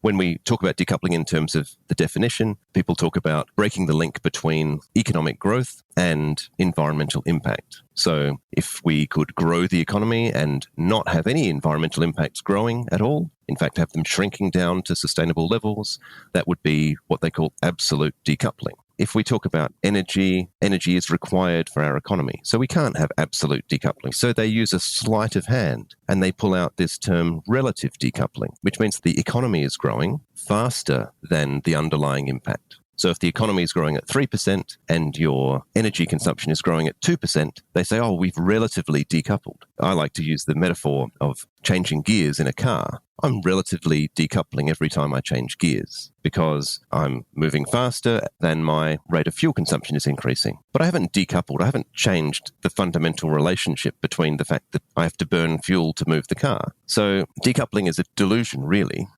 When we talk about decoupling in terms of the definition, people talk about breaking the link between economic growth and environmental impact. So if we could grow the economy and not have any environmental impacts growing at all, in fact, have them shrinking down to sustainable levels, that would be what they call absolute decoupling. If we talk about energy, energy is required for our economy. So we can't have absolute decoupling. So they use a sleight of hand and they pull out this term relative decoupling, which means the economy is growing faster than the underlying impact. So if the economy is growing at 3% and your energy consumption is growing at 2%, they say, oh, we've relatively decoupled. I like to use the metaphor of changing gears in a car. I'm relatively decoupling every time I change gears because I'm moving faster than my rate of fuel consumption is increasing. But I haven't decoupled. I haven't changed the fundamental relationship between the fact that I have to burn fuel to move the car. So decoupling is a delusion, really.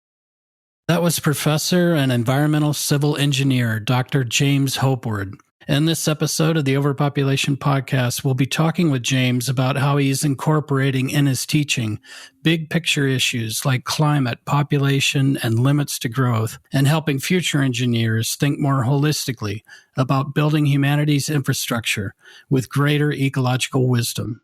That was Professor and Environmental Civil Engineer Dr. James Hopeward. In this episode of the Overpopulation Podcast, we'll be talking with James about how he's incorporating in his teaching big picture issues like climate, population, and limits to growth, and helping future engineers think more holistically about building humanity's infrastructure with greater ecological wisdom.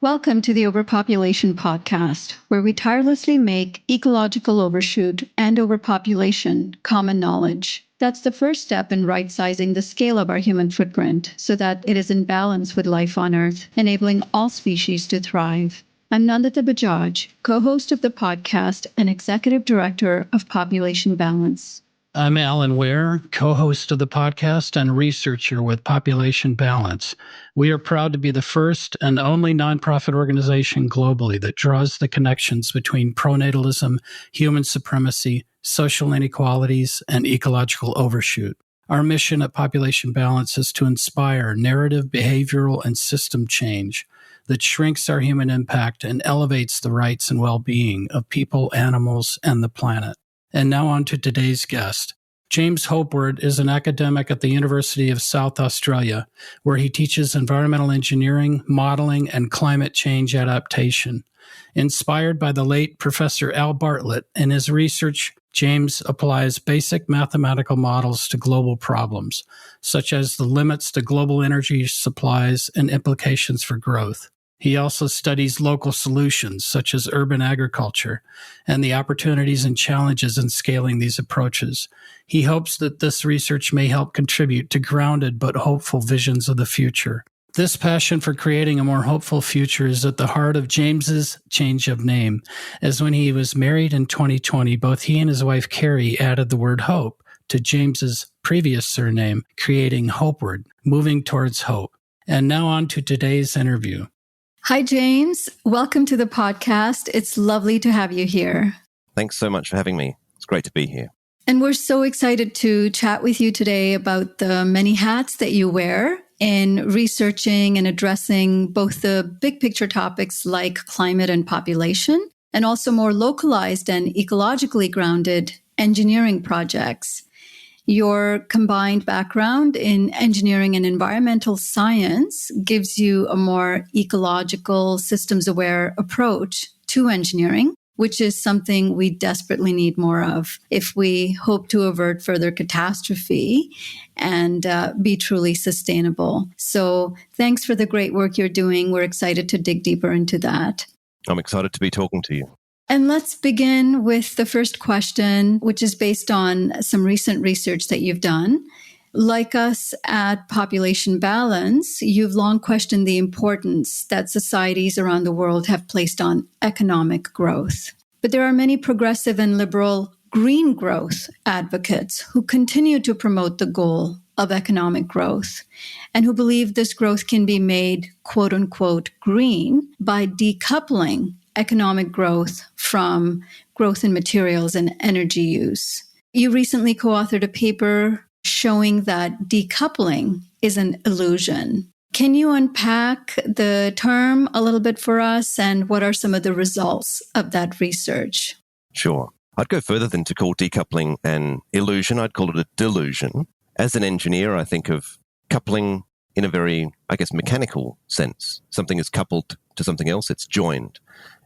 Welcome to the Overpopulation Podcast, where we tirelessly make ecological overshoot and overpopulation common knowledge. That's the first step in right-sizing the scale of our human footprint so that it is in balance with life on Earth, enabling all species to thrive. I'm Nandita Bajaj, co-host of the podcast and executive director of Population Balance. I'm Alan Ware, co-host of the podcast and researcher with Population Balance. We are proud to be the first and only nonprofit organization globally that draws the connections between pronatalism, human supremacy, social inequalities, and ecological overshoot. Our mission at Population Balance is to inspire narrative, behavioral, and system change that shrinks our human impact and elevates the rights and well-being of people, animals, and the planet. And now on to today's guest. James Hopeward is an academic at the University of South Australia, where he teaches environmental engineering, modeling, and climate change adaptation. Inspired by the late Professor Al Bartlett, in his research, James applies basic mathematical models to global problems, such as the limits to global energy supplies and implications for growth. He also studies local solutions, such as urban agriculture, and the opportunities and challenges in scaling these approaches. He hopes that this research may help contribute to grounded but hopeful visions of the future. This passion for creating a more hopeful future is at the heart of James's change of name, as when he was married in 2020, both he and his wife Carrie added the word hope to James's previous surname, creating Hopeward, moving towards hope. And now on to today's interview. Hi, James. Welcome to the podcast. It's lovely to have you here. Thanks so much for having me. It's great to be here. And we're so excited to chat with you today about the many hats that you wear in researching and addressing both the big picture topics like climate and population, and also more localized and ecologically grounded engineering projects. Your combined background in engineering and environmental science gives you a more ecological, systems-aware approach to engineering, which is something we desperately need more of if we hope to avert further catastrophe and be truly sustainable. So thanks for the great work you're doing. We're excited to dig deeper into that. I'm excited to be talking to you. And let's begin with the first question, which is based on some recent research that you've done. Like us at Population Balance, you've long questioned the importance that societies around the world have placed on economic growth. But there are many progressive and liberal green growth advocates who continue to promote the goal of economic growth and who believe this growth can be made, quote unquote, green by decoupling economic growth from growth in materials and energy use. You recently co-authored a paper showing that decoupling is an illusion. Can you unpack the term a little bit for us, and what are some of the results of that research? Sure. I'd go further than to call decoupling an illusion. I'd call it a delusion. As an engineer, I think of coupling in a very, mechanical sense. Something is coupled to something else, it's joined.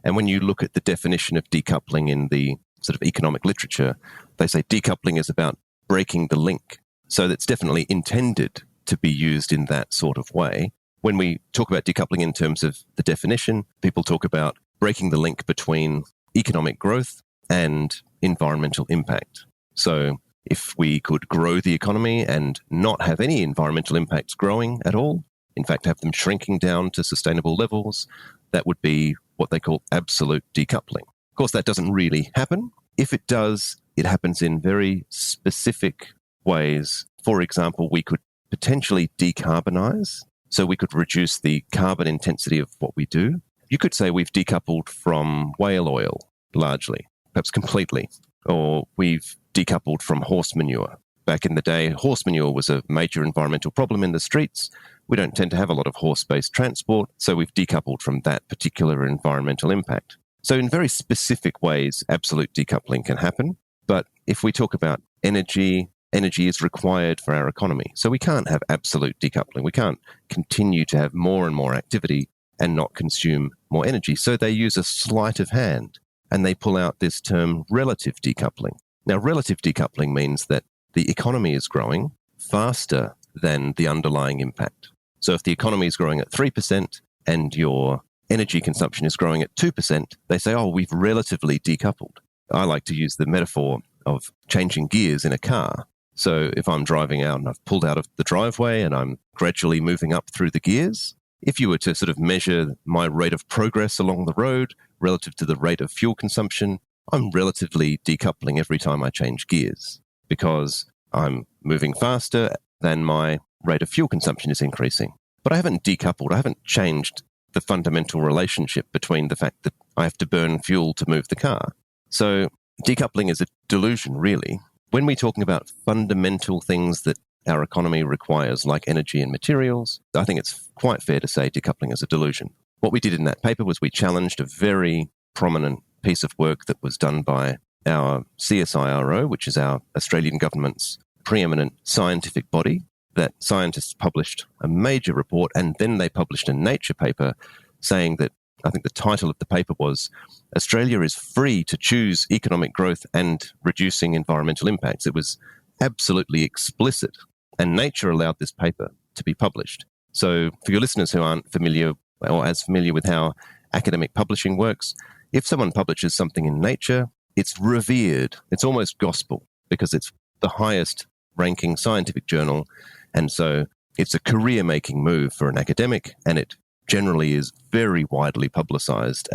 And when you look at the definition of decoupling in the sort of economic literature, They say decoupling is about breaking the link. So that's definitely intended to be used in that sort of way. When we talk about decoupling in terms of the definition, people talk about breaking the link between economic growth and environmental impact. So if we could grow the economy and not have any environmental impacts growing at all, in fact, have them shrinking down to sustainable levels, that would be what they call absolute decoupling. Of course, that doesn't really happen. If it does, it happens in very specific ways. For example, we could potentially decarbonize, so we could reduce the carbon intensity of what we do. You could say we've decoupled from whale oil, largely, perhaps completely, or we've decoupled from horse manure. Back in the day, horse manure was a major environmental problem in the streets. We don't tend to have a lot of horse-based transport, so we've decoupled from that particular environmental impact. So in very specific ways, absolute decoupling can happen. But if we talk about energy, energy is required for our economy. So we can't have absolute decoupling. We can't continue to have more and more activity and not consume more energy. So they use a sleight of hand and they pull out this term relative decoupling. Now, relative decoupling means that the economy is growing faster than the underlying impact. So if the economy is growing at 3% and your energy consumption is growing at 2%, they say, oh, we've relatively decoupled. I like to use the metaphor of changing gears in a car. So if I'm driving out and I've pulled out of the driveway and I'm gradually moving up through the gears, if you were to sort of measure my rate of progress along the road relative to the rate of fuel consumption, I'm relatively decoupling every time I change gears because I'm moving faster than my rate of fuel consumption is increasing. But I haven't decoupled. I haven't changed the fundamental relationship between the fact that I have to burn fuel to move the car. So decoupling is a delusion, really. When we're talking about fundamental things that our economy requires, like energy and materials, I think it's quite fair to say decoupling is a delusion. What we did in that paper was we challenged a very prominent piece of work that was done by our CSIRO, which is our Australian government's preeminent scientific body, that scientists published a major report and then they published a Nature paper saying that, I think the title of the paper was, Australia is free to choose economic growth and reducing environmental impacts. It was absolutely explicit. And Nature allowed this paper to be published. So for your listeners who aren't familiar or as familiar with how academic publishing works, if someone publishes something in Nature, it's revered. It's almost gospel because it's the highest ranking scientific journal. And so it's a career-making move for an academic, and it generally is very widely publicized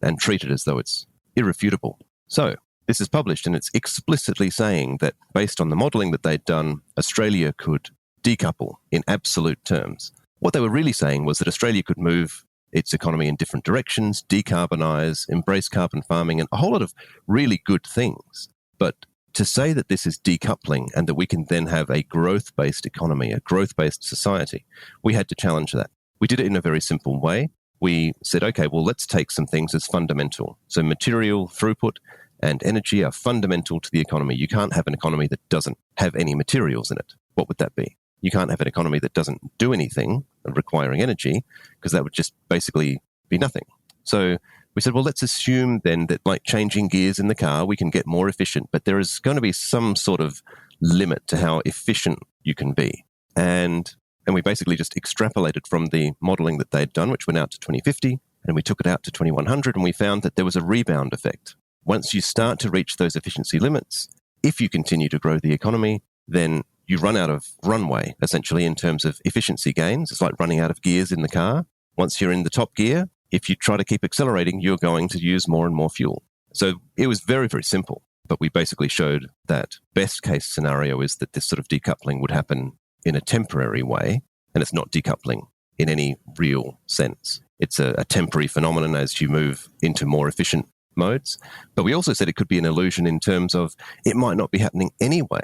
and treated as though it's irrefutable. So this is published, and it's explicitly saying that based on the modeling that they'd done, Australia could decouple in absolute terms. What they were really saying was that Australia could move its economy in different directions, decarbonize, embrace carbon farming, and a whole lot of really good things. But to say that this is decoupling and that we can then have a growth-based economy, a growth-based society, we had to challenge that. We did it in a very simple way. We said, okay, well, let's take some things as fundamental. So material throughput and energy are fundamental to the economy. You can't have an economy that doesn't have any materials in it. What would that be? You can't have an economy that doesn't do anything requiring energy, because that would just basically be nothing. So we said, well, let's assume then that like changing gears in the car, we can get more efficient, but there is going to be some sort of limit to how efficient you can be. And we basically just extrapolated from the modeling that they'd done, which went out to 2050, and we took it out to 2100, and we found that there was a rebound effect. Once you start to reach those efficiency limits, if you continue to grow the economy, then you run out of runway, essentially, in terms of efficiency gains. It's like running out of gears in the car. Once you're in the top gear, if you try to keep accelerating, you're going to use more and more fuel. So it was very, very simple. But we basically showed that best case scenario is that this sort of decoupling would happen in a temporary way, and it's not decoupling in any real sense. It's a temporary phenomenon as you move into more efficient modes. But we also said it could be an illusion in terms of it might not be happening anyway,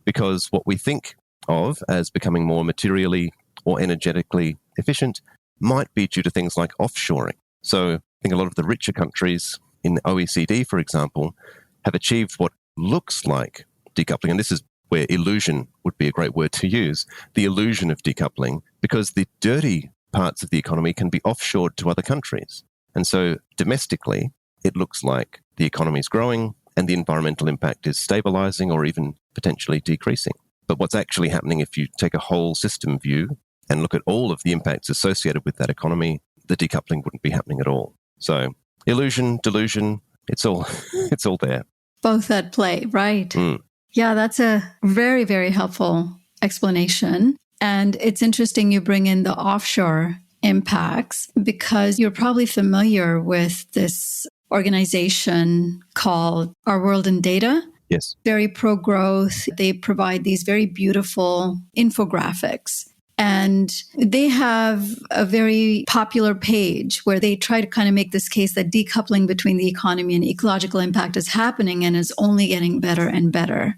because what we think of as becoming more materially or energetically efficient might be due to things like offshoring. So I think a lot of the richer countries in the OECD, for example, have achieved what looks like decoupling. And this is where illusion would be a great word to use, the illusion of decoupling, because the dirty parts of the economy can be offshored to other countries. And so domestically, it looks like the economy is growing and the environmental impact is stabilizing or even potentially decreasing. But what's actually happening if you take a whole system view and look at all of the impacts associated with that economy, the decoupling wouldn't be happening at all. So illusion, delusion, it's all there. Both at play, right? Mm. Yeah, that's a very, very helpful explanation. And it's interesting you bring in the offshore impacts because you're probably familiar with this organization called Our World in Data. Yes. Very pro-growth. They provide these very beautiful infographics. And they have a very popular page where they try to kind of make this case that decoupling between the economy and ecological impact is happening and is only getting better and better.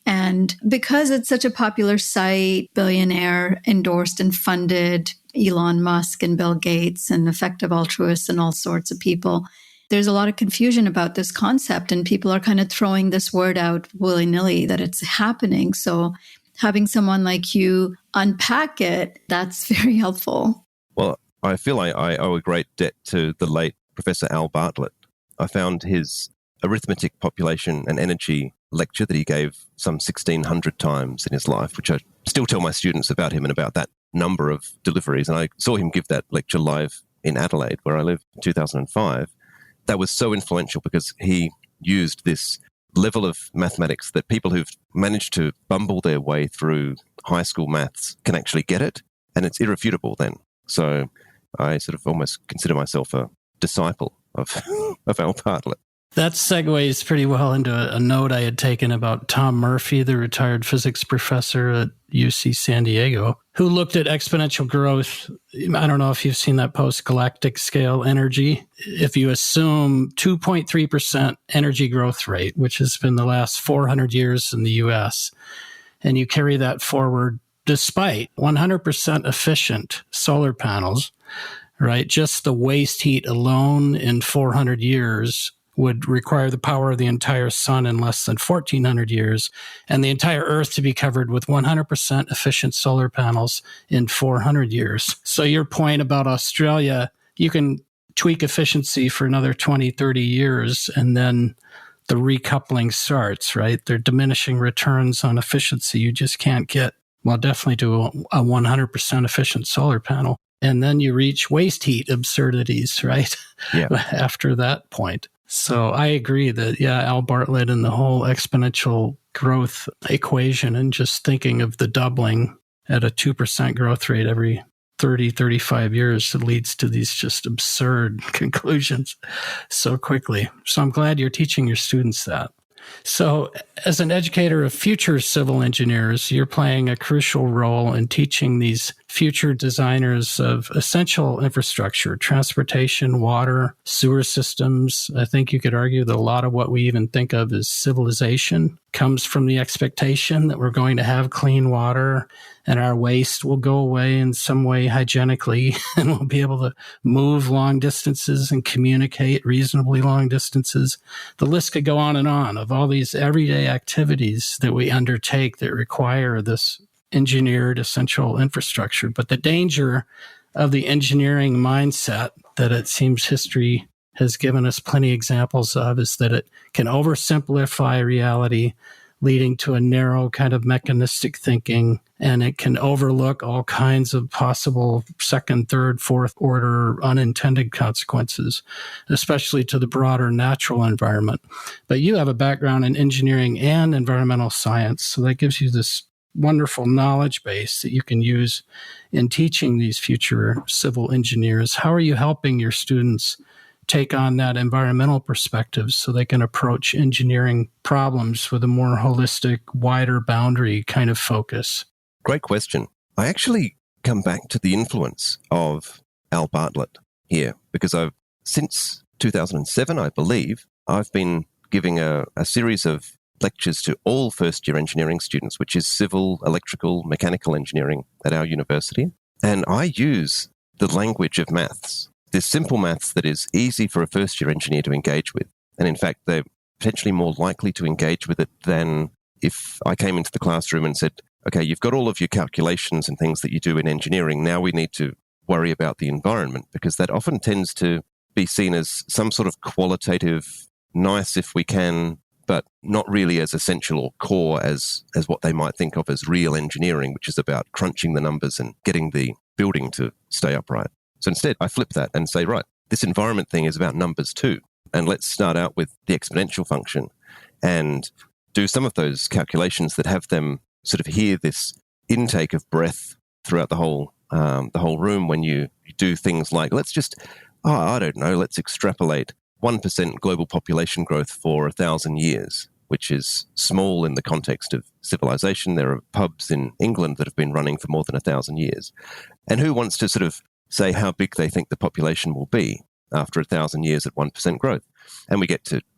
And because it's such a popular site, billionaire endorsed and funded, Elon Musk and Bill Gates and effective altruists and all sorts of people, there's a lot of confusion about this concept and people are kind of throwing this word out willy-nilly that it's happening. So having someone like you unpack it, that's very helpful. Well, I feel I owe a great debt to the late Professor Al Bartlett. I found his arithmetic, population and energy lecture that he gave some 1,600 times in his life, which I still tell my students about him and about that number of deliveries. And I saw him give that lecture live in Adelaide, where I live, in 2005. That was so influential because he used this level of mathematics that people who've managed to bumble their way through high school maths can actually get it, and it's irrefutable then. So I sort of almost consider myself a disciple of Al Bartlett. That segues pretty well into a note I had taken about Tom Murphy, the retired physics professor at UC San Diego, who looked at exponential growth. I don't know if you've seen that post-galactic scale energy. If you assume 2.3% energy growth rate, which has been the last 400 years in the US, and you carry that forward despite 100% efficient solar panels, right? Just the waste heat alone in 400 years would require the power of the entire sun in less than 1,400 years, and the entire Earth to be covered with 100% efficient solar panels in 400 years. So your point about Australia, you can tweak efficiency for another 20, 30 years, and then the recoupling starts, right? They're diminishing returns on efficiency. You just can't get, well, definitely to a 100% efficient solar panel. And then you reach waste heat absurdities, right? Yeah. After that point. So I agree that, Al Bartlett and the whole exponential growth equation and just thinking of the doubling at a 2% growth rate every 30, 35 years leads to these just absurd conclusions so quickly. So I'm glad you're teaching your students that. So as an educator of future civil engineers, you're playing a crucial role in teaching these future designers of essential infrastructure, transportation, water, sewer systems. I think you could argue that a lot of what we even think of as civilization comes from the expectation that we're going to have clean water and our waste will go away in some way hygienically and we'll be able to move long distances and communicate reasonably long distances. The list could go on of all these everyday activities that we undertake that require this engineered essential infrastructure. But the danger of the engineering mindset that it seems history has given us plenty of examples of is that it can oversimplify reality, leading to a narrow kind of mechanistic thinking, and it can overlook all kinds of possible second, third, fourth order unintended consequences, especially to the broader natural environment. But you have a background in engineering and environmental science, so that gives you this wonderful knowledge base that you can use in teaching these future civil engineers. How are you helping your students take on that environmental perspective so they can approach engineering problems with a more holistic, wider boundary kind of focus? Great question. I actually come back to the influence of Al Bartlett here because since 2007, I believe, I've been giving a series of lectures to all first-year engineering students, which is civil, electrical, mechanical engineering at our university. And I use the language of maths. There's simple maths that is easy for a first-year engineer to engage with. And in fact, they're potentially more likely to engage with it than if I came into the classroom and said, okay, you've got all of your calculations and things that you do in engineering. Now we need to worry about the environment, because that often tends to be seen as some sort of qualitative, nice if we can but not really as essential or core as what they might think of as real engineering, which is about crunching the numbers and getting the building to stay upright. So instead, I flip that and say, right, this environment thing is about numbers too. And let's start out with the exponential function and do some of those calculations that have them sort of hear this intake of breath throughout the whole room when you do things like, let's extrapolate 1% global population growth for 1,000 years, which is small in the context of civilization. There are pubs in England that have been running for more than 1,000 years. And who wants to sort of say how big they think the population will be after 1,000 years at 1% growth? And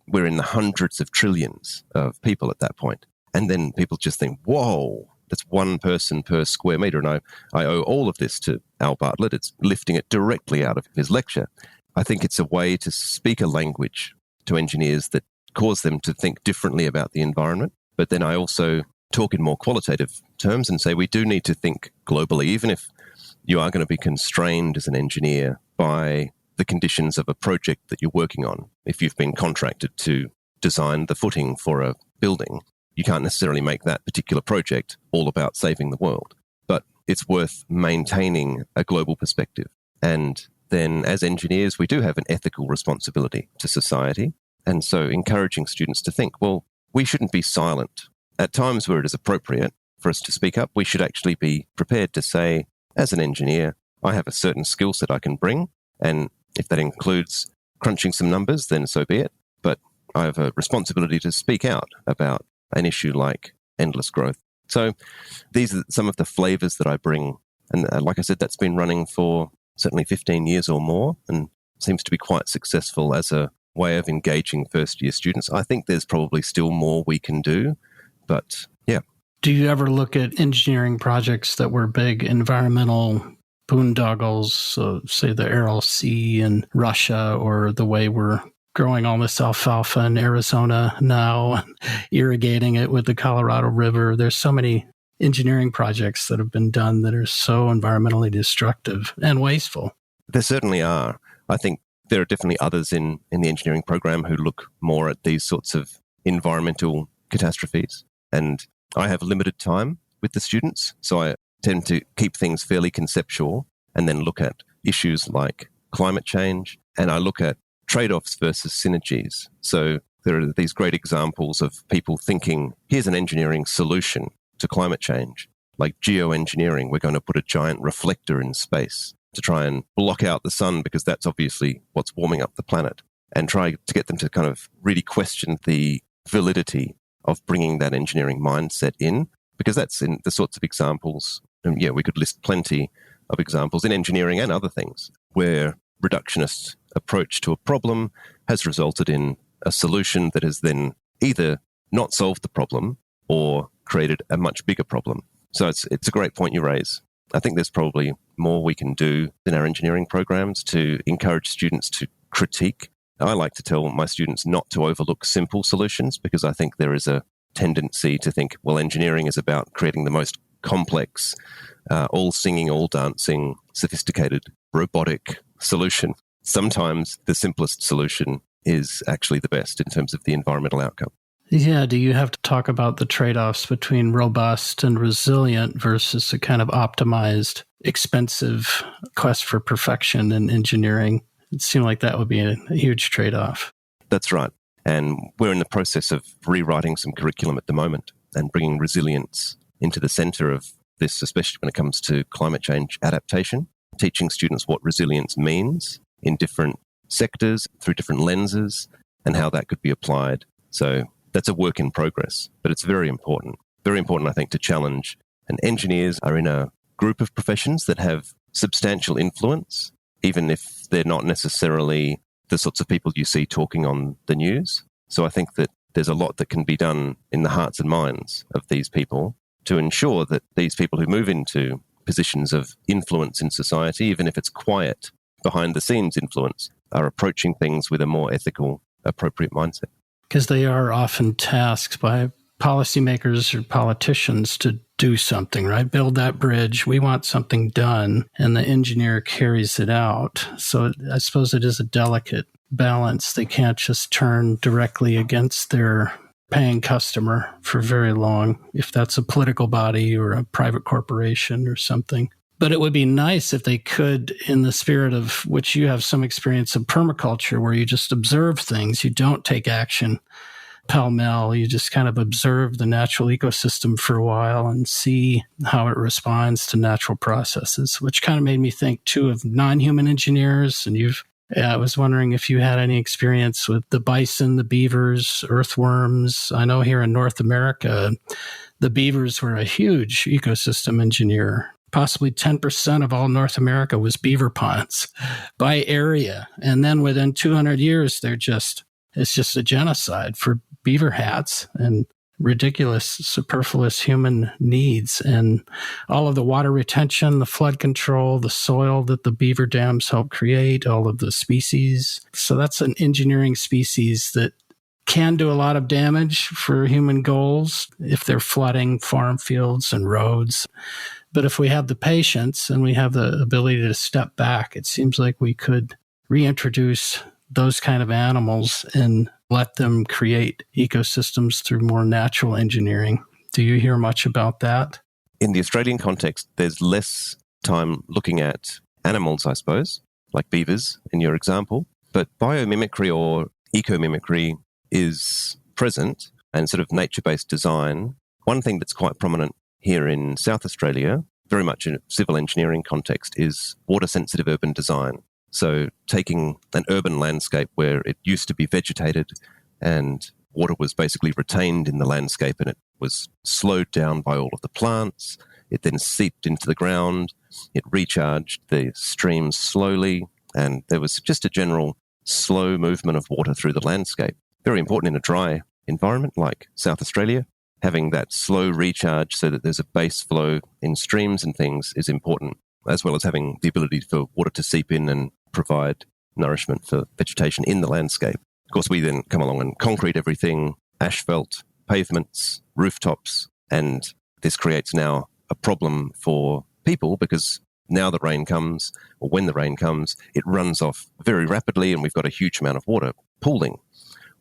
we're in the hundreds of trillions of people at that point. And then people just think, whoa, that's one person per square meter. And I owe all of this to Al Bartlett. It's lifting it directly out of his lecture. I think it's a way to speak a language to engineers that cause them to think differently about the environment. But then I also talk in more qualitative terms and say we do need to think globally, even if you are going to be constrained as an engineer by the conditions of a project that you're working on. If you've been contracted to design the footing for a building, you can't necessarily make that particular project all about saving the world. But it's worth maintaining a global perspective. And then as engineers, we do have an ethical responsibility to society. And so encouraging students to think, well, we shouldn't be silent. At times where it is appropriate for us to speak up, we should actually be prepared to say, as an engineer, I have a certain skill set I can bring. And if that includes crunching some numbers, then so be it. But I have a responsibility to speak out about an issue like endless growth. So these are some of the flavors that I bring. And like I said, that's been running for certainly 15 years or more and seems to be quite successful as a way of engaging first-year students. I think there's probably still more we can do, but yeah. Do you ever look at engineering projects that were big environmental boondoggles, so say the Aral Sea in Russia, or the way we're growing all this alfalfa in Arizona now, irrigating it with the Colorado River? There's so many engineering projects that have been done that are so environmentally destructive and wasteful. There certainly are. I think there are definitely others in the engineering program who look more at these sorts of environmental catastrophes. And I have limited time with the students, so I tend to keep things fairly conceptual and then look at issues like climate change, and I look at trade-offs versus synergies. So there are these great examples of people thinking, here's an engineering solution to climate change, like geoengineering. We're going to put a giant reflector in space to try and block out the sun because that's obviously what's warming up the planet, and try to get them to kind of really question the validity of bringing that engineering mindset in, because that's in the sorts of examples, and we could list plenty of examples in engineering and other things where reductionist approach to a problem has resulted in a solution that has then either not solved the problem or created a much bigger problem. So it's a great point you raise. I think there's probably more we can do in our engineering programs to encourage students to critique. I like to tell my students not to overlook simple solutions, because I think there is a tendency to think, well, engineering is about creating the most complex, all singing, all dancing, sophisticated, robotic solution. Sometimes the simplest solution is actually the best in terms of the environmental outcome. Yeah, do you have to talk about the trade-offs between robust and resilient versus a kind of optimized, expensive quest for perfection in engineering? It seemed like that would be a huge trade-off. That's right. And we're in the process of rewriting some curriculum at the moment and bringing resilience into the center of this, especially when it comes to climate change adaptation, teaching students what resilience means in different sectors through different lenses and how that could be applied. So that's a work in progress, but it's very important. Very important, I think, to challenge. And engineers are in a group of professions that have substantial influence, even if they're not necessarily the sorts of people you see talking on the news. So I think that there's a lot that can be done in the hearts and minds of these people to ensure that these people who move into positions of influence in society, even if it's quiet, behind the scenes influence, are approaching things with a more ethical, appropriate mindset. Because they are often tasked by policymakers or politicians to do something, right? Build that bridge. We want something done, and the engineer carries it out. So I suppose it is a delicate balance. They can't just turn directly against their paying customer for very long, if that's a political body or a private corporation or something. But it would be nice if they could, in the spirit of which you have some experience of permaculture, where you just observe things, you don't take action pell-mell, you just kind of observe the natural ecosystem for a while and see how it responds to natural processes, which kind of made me think, too, of non-human engineers. And I was wondering if you had any experience with the bison, the beavers, earthworms. I know here in North America, the beavers were a huge ecosystem engineer. Possibly 10% of all North America was beaver ponds by area. And then within 200 years, it's just a genocide for beaver hats and ridiculous, superfluous human needs. And all of the water retention, the flood control, the soil that the beaver dams help create, all of the species. So that's an engineering species that can do a lot of damage for human goals if they're flooding farm fields and roads. But if we have the patience and we have the ability to step back, it seems like we could reintroduce those kind of animals and let them create ecosystems through more natural engineering. Do you hear much about that? In the Australian context, there's less time looking at animals, I suppose, like beavers in your example. But biomimicry or ecomimicry is present, and sort of nature-based design. One thing that's quite prominent here in South Australia, very much in a civil engineering context, is water-sensitive urban design. So taking an urban landscape where it used to be vegetated and water was basically retained in the landscape and it was slowed down by all of the plants, it then seeped into the ground, it recharged the streams slowly, and there was just a general slow movement of water through the landscape. Very important in a dry environment like South Australia. Having that slow recharge so that there's a base flow in streams and things is important, as well as having the ability for water to seep in and provide nourishment for vegetation in the landscape. Of course, we then come along and concrete everything, asphalt, pavements, rooftops, and this creates now a problem for people because now the rain comes, or when the rain comes, it runs off very rapidly and we've got a huge amount of water pooling.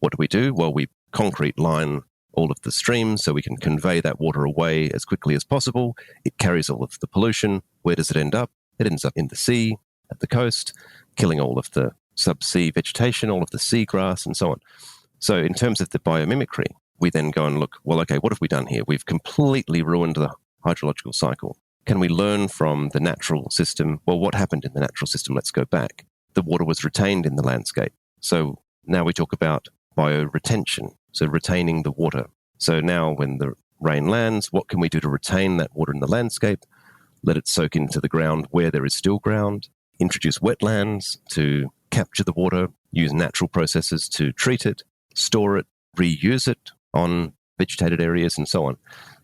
What do? Well, we concrete line all of the streams so we can convey that water away as quickly as possible. It carries all of the pollution. Where does it end up? It ends up in the sea, at the coast, killing all of the subsea vegetation, all of the seagrass, and so on. So in terms of the biomimicry, we then go and look, well, okay, what have we done here? We've completely ruined the hydrological cycle. Can we learn from the natural system? Well, what happened in the natural system? Let's go back. The water was retained in the landscape. So now we talk about bioretention, so retaining the water. So now when the rain lands, what can we do to retain that water in the landscape? Let it soak into the ground where there is still ground. Introduce wetlands to capture the water, use natural processes to treat it, store it, reuse it on vegetated areas, and so on.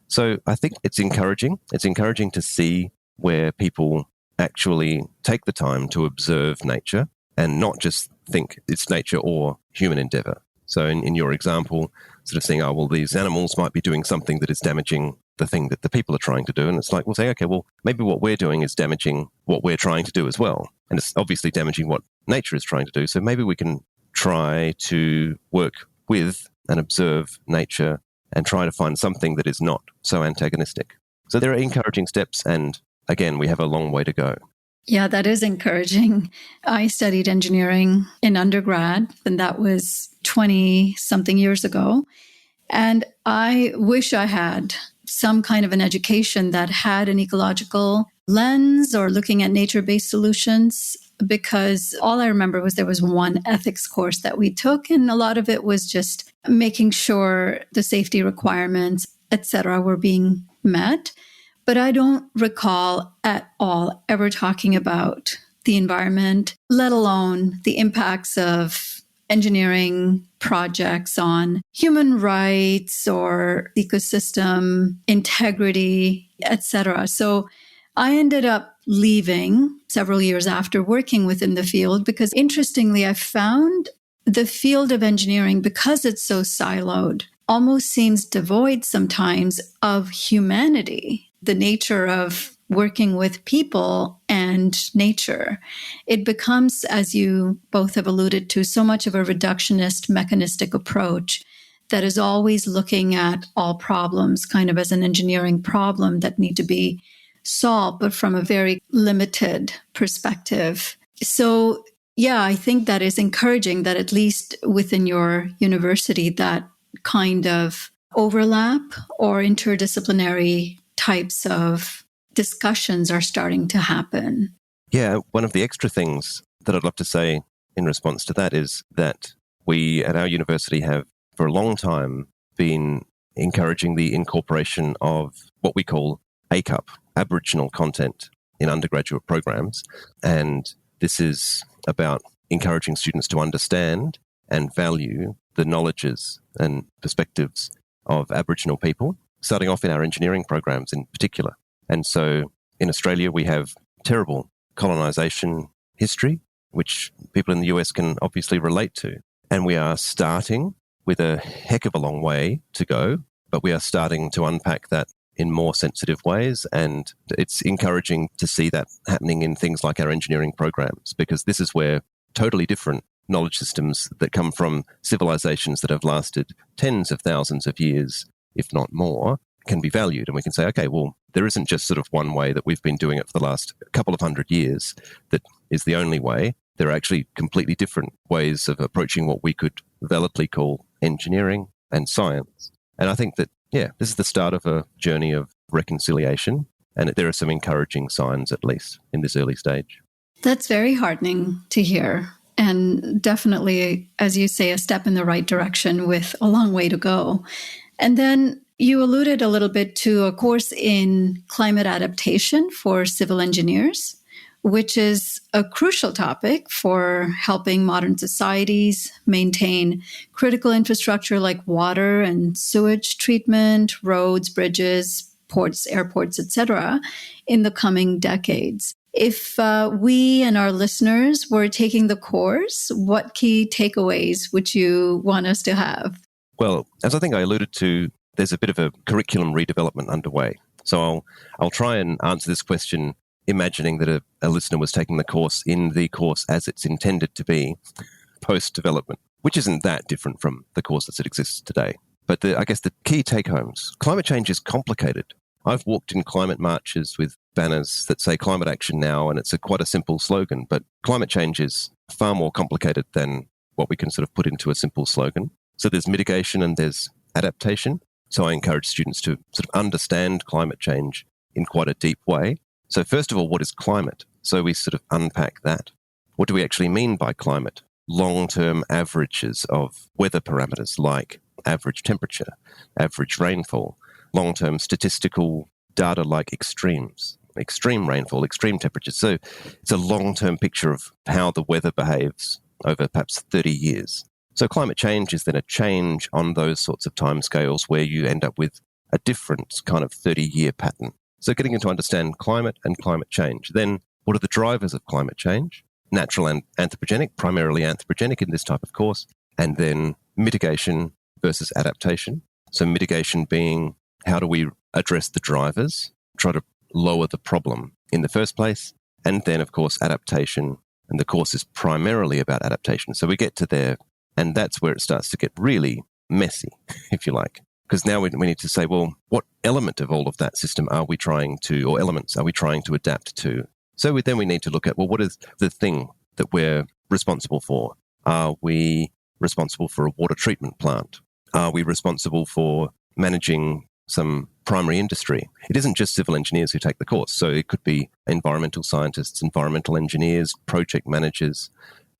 So I think it's encouraging. It's encouraging to see where people actually take the time to observe nature and not just think it's nature or human endeavor. So in your example, sort of saying, oh, well, these animals might be doing something that is damaging the thing that the people are trying to do. And it's like, we'll say, okay, well, maybe what we're doing is damaging what we're trying to do as well. And it's obviously damaging what nature is trying to do. So maybe we can try to work with and observe nature and try to find something that is not so antagonistic. So there are encouraging steps. And again, we have a long way to go. Yeah, that is encouraging. I studied engineering in undergrad, and that was 20-something years ago. And I wish I had some kind of an education that had an ecological lens or looking at nature-based solutions, because all I remember was there was one ethics course that we took, and a lot of it was just making sure the safety requirements, etc., were being met. But I don't recall at all ever talking about the environment, let alone the impacts of engineering projects on human rights or ecosystem integrity, etc. So I ended up leaving several years after working within the field because, interestingly, I found the field of engineering, because it's so siloed, almost seems devoid sometimes of humanity. The nature of working with people and nature. It becomes, as you both have alluded to, so much of a reductionist, mechanistic approach that is always looking at all problems kind of as an engineering problem that need to be solved, but from a very limited perspective. So, yeah, I think that is encouraging that at least within your university, that kind of overlap or interdisciplinary types of discussions are starting to happen. Yeah, one of the extra things that I'd love to say in response to that is that we at our university have for a long time been encouraging the incorporation of what we call ACUP, Aboriginal content, in undergraduate programs. And this is about encouraging students to understand and value the knowledges and perspectives of Aboriginal people, starting off in our engineering programs in particular. And so in Australia, we have terrible colonisation history, which people in the US can obviously relate to. And we are starting with a heck of a long way to go, but we are starting to unpack that in more sensitive ways. And it's encouraging to see that happening in things like our engineering programs, because this is where totally different knowledge systems that come from civilizations that have lasted tens of thousands of years, if not more, can be valued. And we can say, okay, well, there isn't just sort of one way that we've been doing it for the last couple of hundred years that is the only way. There are actually completely different ways of approaching what we could validly call engineering and science. And I think that, yeah, this is the start of a journey of reconciliation. And there are some encouraging signs, at least, in this early stage. That's very heartening to hear. And definitely, as you say, a step in the right direction with a long way to go. And then you alluded a little bit to a course in climate adaptation for civil engineers, which is a crucial topic for helping modern societies maintain critical infrastructure like water and sewage treatment, roads, bridges, ports, airports, etc., in the coming decades. If we and our listeners were taking the course, what key takeaways would you want us to have? Well, as I think I alluded to, there's a bit of a curriculum redevelopment underway. So I'll try and answer this question imagining that a listener was taking the course in the course as it's intended to be post-development, which isn't that different from the course as it exists today. But I guess the key take-homes, climate change is complicated. I've walked in climate marches with banners that say climate action now, and it's quite a simple slogan, but climate change is far more complicated than what we can sort of put into a simple slogan. So there's mitigation and there's adaptation. So I encourage students to sort of understand climate change in quite a deep way. So first of all, what is climate? So we sort of unpack that. What do we actually mean by climate? Long-term averages of weather parameters like average temperature, average rainfall, long-term statistical data like extremes, extreme rainfall, extreme temperatures. So it's a long-term picture of how the weather behaves over perhaps 30 years. So climate change is then a change on those sorts of timescales where you end up with a different kind of 30-year pattern. So getting into understand climate and climate change. Then what are the drivers of climate change? Natural and anthropogenic, primarily anthropogenic in this type of course. And then mitigation versus adaptation. So mitigation being how do we address the drivers, try to lower the problem in the first place. And then, of course, adaptation. And the course is primarily about adaptation. So we get to there, and that's where it starts to get really messy, if you like. Because now we need to say, well, what element of all of that system are we trying to, or elements are we trying to adapt to? So then we need to look at, well, what is the thing that we're responsible for? Are we responsible for a water treatment plant? Are we responsible for managing some primary industry? It isn't just civil engineers who take the course. So it could be environmental scientists, environmental engineers, project managers.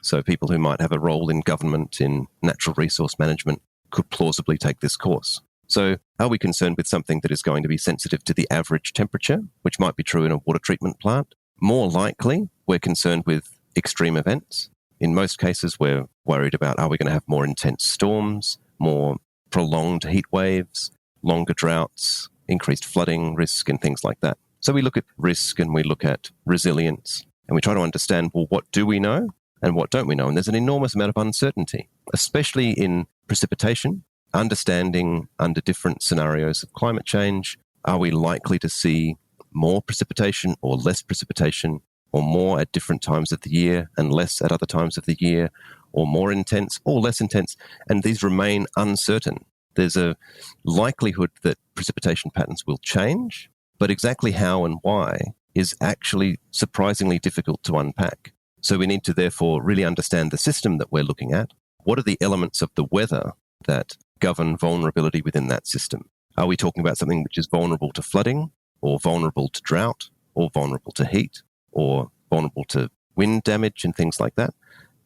So people who might have a role in government, in natural resource management, could plausibly take this course. So are we concerned with something that is going to be sensitive to the average temperature, which might be true in a water treatment plant? More likely, we're concerned with extreme events. In most cases, we're worried about, are we going to have more intense storms, more prolonged heat waves, longer droughts, increased flooding risk, and things like that. So we look at risk and we look at resilience, and we try to understand, well, what do we know and what don't we know? And there's an enormous amount of uncertainty, especially in precipitation. Understanding under different scenarios of climate change, are we likely to see more precipitation or less precipitation, or more at different times of the year and less at other times of the year, or more intense or less intense? And these remain uncertain. There's a likelihood that precipitation patterns will change, but exactly how and why is actually surprisingly difficult to unpack. So we need to therefore really understand the system that we're looking at. What are the elements of the weather that govern vulnerability within that system? Are we talking about something which is vulnerable to flooding, or vulnerable to drought, or vulnerable to heat, or vulnerable to wind damage and things like that?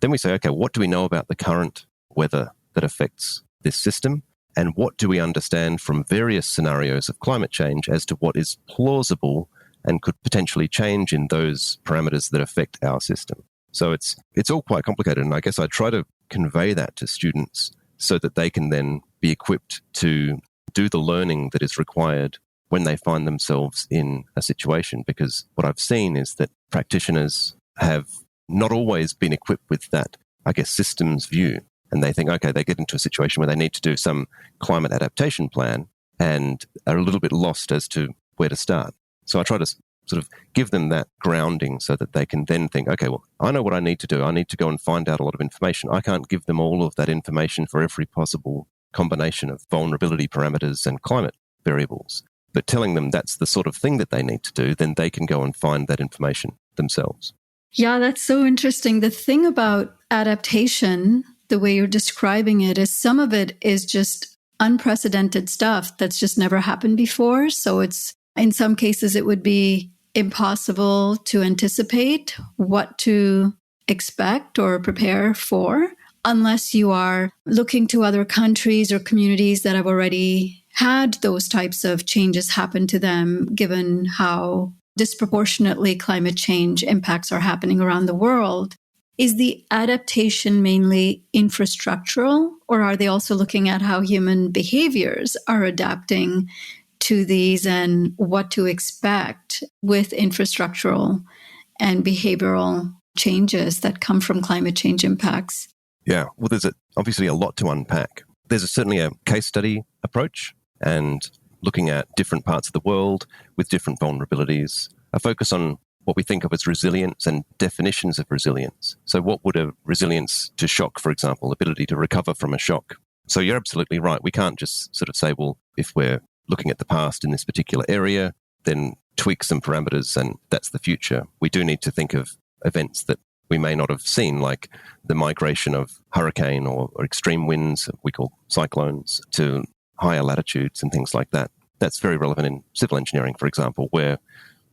Then we say, okay, what do we know about the current weather that affects this system? And what do we understand from various scenarios of climate change as to what is plausible and could potentially change in those parameters that affect our system? So it's all quite complicated. And I guess I try to convey that to students so that they can then be equipped to do the learning that is required when they find themselves in a situation. Because what I've seen is that practitioners have not always been equipped with that, I guess, systems view. And they think, okay, they get into a situation where they need to do some climate adaptation plan and are a little bit lost as to where to start. So I try to sort of give them that grounding so that they can then think, okay, well, I know what I need to do. I need to go and find out a lot of information. I can't give them all of that information for every possible combination of vulnerability parameters and climate variables. But telling them that's the sort of thing that they need to do, then they can go and find that information themselves. Yeah, that's so interesting. The thing about adaptation, the way you're describing it, is some of it is just unprecedented stuff that's just never happened before. So it's, in some cases, it would be impossible to anticipate what to expect or prepare for unless you are looking to other countries or communities that have already had those types of changes happen to them, given how disproportionately climate change impacts are happening around the world. Is the adaptation mainly infrastructural, or are they also looking at how human behaviors are adapting to these and what to expect with infrastructural and behavioral changes that come from climate change impacts? Yeah, well, there's obviously a lot to unpack. There's certainly a case study approach and looking at different parts of the world with different vulnerabilities, a focus on what we think of as resilience and definitions of resilience. So what would a resilience to shock, for example, ability to recover from a shock? So you're absolutely right. We can't just sort of say, well, if we're looking at the past in this particular area, then tweak some parameters and that's the future. We do need to think of events that we may not have seen, like the migration of hurricane or extreme winds, we call cyclones, to higher latitudes and things like that. That's very relevant in civil engineering, for example, where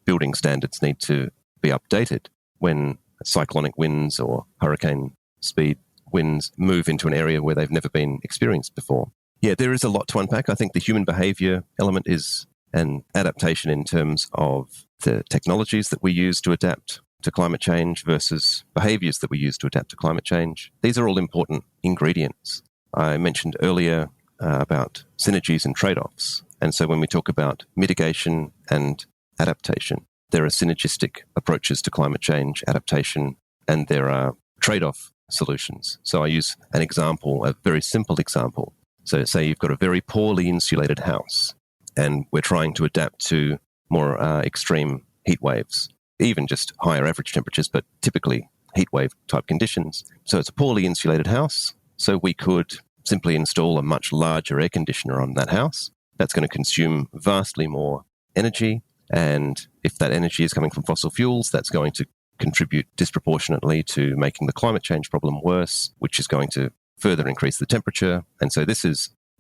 building standards need to be updated when cyclonic winds or hurricane speed winds move into an area where they've never been experienced before. Yeah, there is a lot to unpack. I think the human behavior element is an adaptation in terms of the technologies that we use to adapt to climate change versus behaviors that we use to adapt to climate change. These are all important ingredients. I mentioned earlier about synergies and trade-offs. And so when we talk about mitigation and adaptation, there are synergistic approaches to climate change adaptation, and there are trade-off solutions. So I use an example, a very simple example. So say you've got a very poorly insulated house, and we're trying to adapt to more extreme heat waves, even just higher average temperatures, but typically heat wave type conditions. So it's a poorly insulated house. So we could simply install a much larger air conditioner on that house. That's going to consume vastly more energy. And if that energy is coming from fossil fuels, that's going to contribute disproportionately to making the climate change problem worse, which is going to further increase the temperature. And so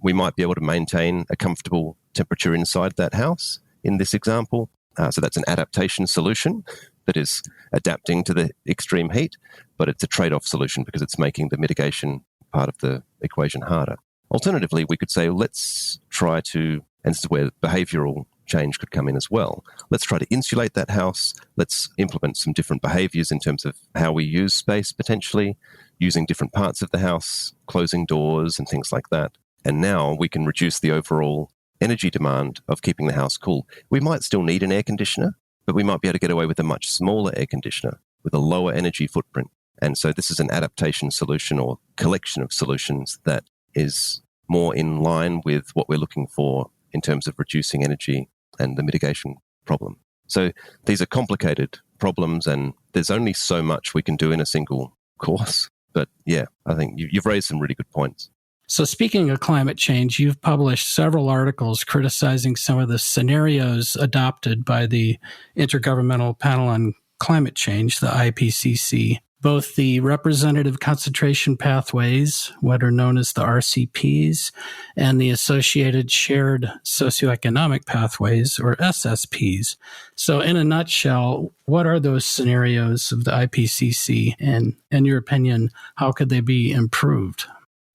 we might be able to maintain a comfortable temperature inside that house in this example. So that's an adaptation solution that is adapting to the extreme heat, but it's a trade-off solution because it's making the mitigation part of the equation harder. Alternatively, we could say, let's try to, and this is where behavioral change could come in as well. Let's try to insulate that house. Let's implement some different behaviors in terms of how we use space, potentially using different parts of the house, closing doors and things like that. And now we can reduce the overall energy demand of keeping the house cool. We might still need an air conditioner, but we might be able to get away with a much smaller air conditioner with a lower energy footprint. And so this is an adaptation solution or collection of solutions that is more in line with what we're looking for in terms of reducing energy and the mitigation problem. So these are complicated problems, and there's only so much we can do in a single course. But yeah, I think you've raised some really good points. So speaking of climate change, you've published several articles criticizing some of the scenarios adopted by the Intergovernmental Panel on Climate Change, the IPCC. Both the representative concentration pathways, what are known as the RCPs, and the associated shared socioeconomic pathways, or SSPs. So in a nutshell, what are those scenarios of the IPCC? And in your opinion, how could they be improved?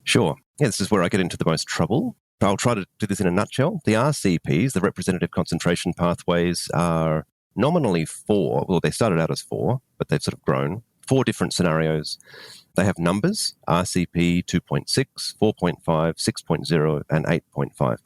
Sure. Yeah, this is where I get into the most trouble. I'll try to do this in a nutshell. The RCPs, the representative concentration pathways, are nominally 4. Well, they started out as 4, but they've sort of grown. 4 different scenarios. They have numbers, RCP 2.6, 4.5, 6.0, and 8.5.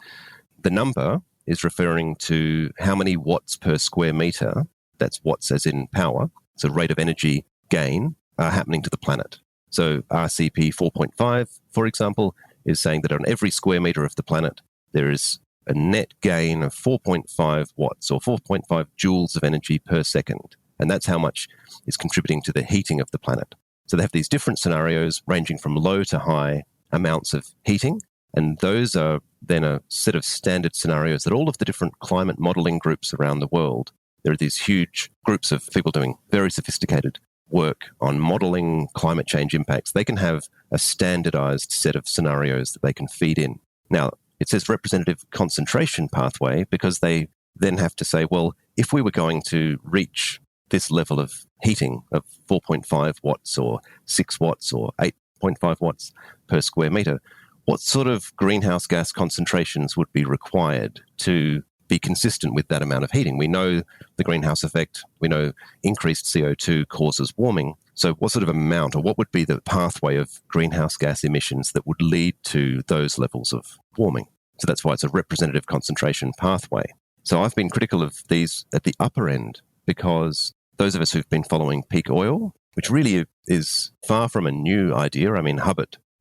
The number is referring to how many watts per square meter, that's watts as in power, so rate of energy gain, are happening to the planet. So RCP 4.5, for example, is saying that on every square meter of the planet, there is a net gain of 4.5 watts or 4.5 joules of energy per second. And that's how much is contributing to the heating of the planet. So they have these different scenarios ranging from low to high amounts of heating. And those are then a set of standard scenarios that all of the different climate modeling groups around the world, there are these huge groups of people doing very sophisticated work on modeling climate change impacts. They can have a standardized set of scenarios that they can feed in. Now, it says representative concentration pathway because they then have to say, well, if we were going to reach this level of heating of 4.5 watts or 6 watts or 8.5 watts per square meter, what sort of greenhouse gas concentrations would be required to be consistent with that amount of heating? We know the greenhouse effect, we know increased CO2 causes warming. So what sort of amount, or what would be the pathway of greenhouse gas emissions that would lead to those levels of warming? So that's why it's a representative concentration pathway. So I've been critical of these at the upper end because those of us who've been following peak oil, which really is far from a new idea. I mean,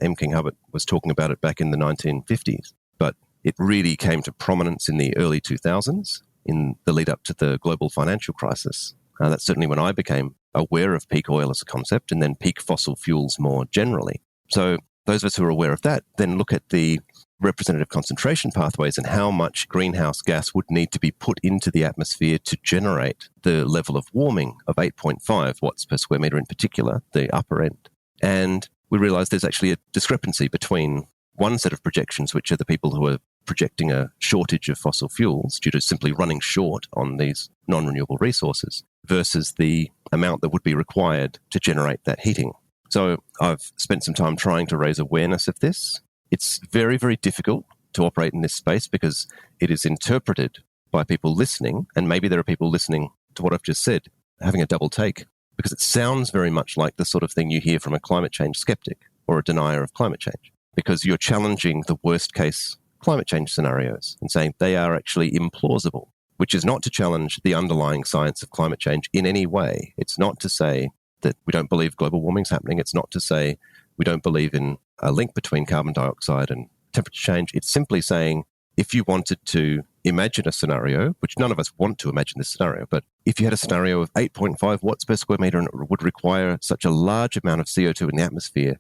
M. King Hubbert was talking about it back in the 1950s, but it really came to prominence in the early 2000s in the lead up to the global financial crisis. That's certainly when I became aware of peak oil as a concept and then peak fossil fuels more generally. So those of us who are aware of that then look at the representative concentration pathways and how much greenhouse gas would need to be put into the atmosphere to generate the level of warming of 8.5 watts per square meter in particular, the upper end. And we realize there's actually a discrepancy between one set of projections, which are the people who are projecting a shortage of fossil fuels due to simply running short on these non-renewable resources, versus the amount that would be required to generate that heating. So I've spent some time trying to raise awareness of this. It's very, very difficult to operate in this space because it is interpreted by people listening, and maybe there are people listening to what I've just said, having a double take, because it sounds very much like the sort of thing you hear from a climate change skeptic or a denier of climate change, because you're challenging the worst case climate change scenarios and saying they are actually implausible, which is not to challenge the underlying science of climate change in any way. It's not to say that we don't believe global warming is happening. It's not to say we don't believe in a link between carbon dioxide and temperature change. It's simply saying if you wanted to imagine a scenario, which none of us want to imagine this scenario, but if you had a scenario of 8.5 watts per square meter and it would require such a large amount of CO2 in the atmosphere,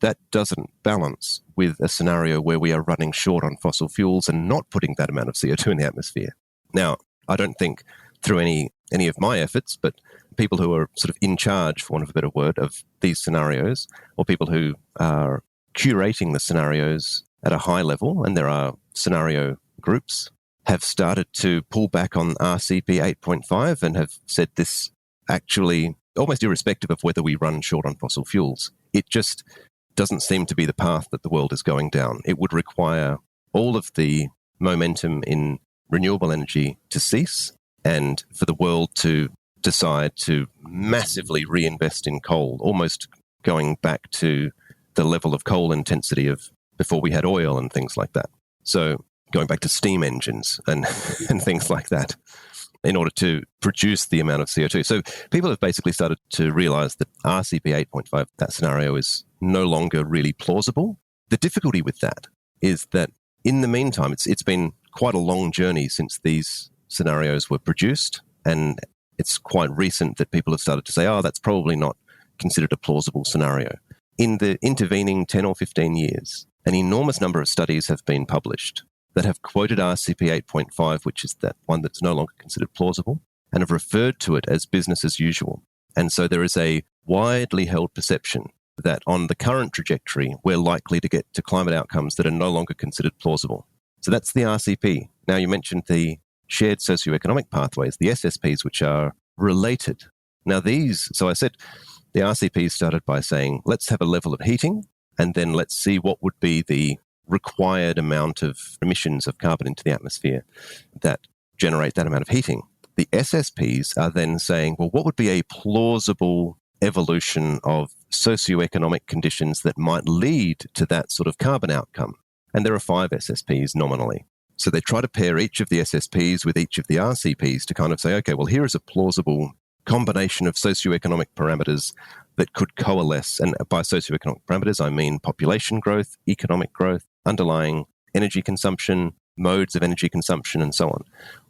that doesn't balance with a scenario where we are running short on fossil fuels and not putting that amount of CO2 in the atmosphere. Now, I don't think through any of my efforts, but people who are sort of in charge, for want of a better word, of these scenarios, or people who are curating the scenarios at a high level, and there are scenario groups, have started to pull back on RCP 8.5 and have said this actually, almost irrespective of whether we run short on fossil fuels, it just doesn't seem to be the path that the world is going down. It would require all of the momentum in renewable energy to cease and for the world to decide to massively reinvest in coal, almost going back to the level of coal intensity of before we had oil and things like that. So going back to steam engines and things like that in order to produce the amount of CO2. So people have basically started to realize that RCP 8.5, that scenario is no longer really plausible. The difficulty with that is that in the meantime, it's been quite a long journey since these scenarios were produced, and it's quite recent that people have started to say, oh, that's probably not considered a plausible scenario. In the intervening 10 or 15 years, an enormous number of studies have been published that have quoted RCP 8.5, which is that one that's no longer considered plausible, and have referred to it as business as usual. And so there is a widely held perception that on the current trajectory, we're likely to get to climate outcomes that are no longer considered plausible. So that's the RCP. Now, you mentioned the shared socioeconomic pathways, the SSPs, which are related. Now, so I said the RCP started by saying, let's have a level of heating, and then let's see what would be the required amount of emissions of carbon into the atmosphere that generate that amount of heating. The SSPs are then saying, well, what would be a plausible evolution of socioeconomic conditions that might lead to that sort of carbon outcome? And there are 5 SSPs nominally. So they try to pair each of the SSPs with each of the RCPs to kind of say, okay, well, here is a plausible combination of socioeconomic parameters that could coalesce. And by socioeconomic parameters, I mean population growth, economic growth, underlying energy consumption, modes of energy consumption, and so on.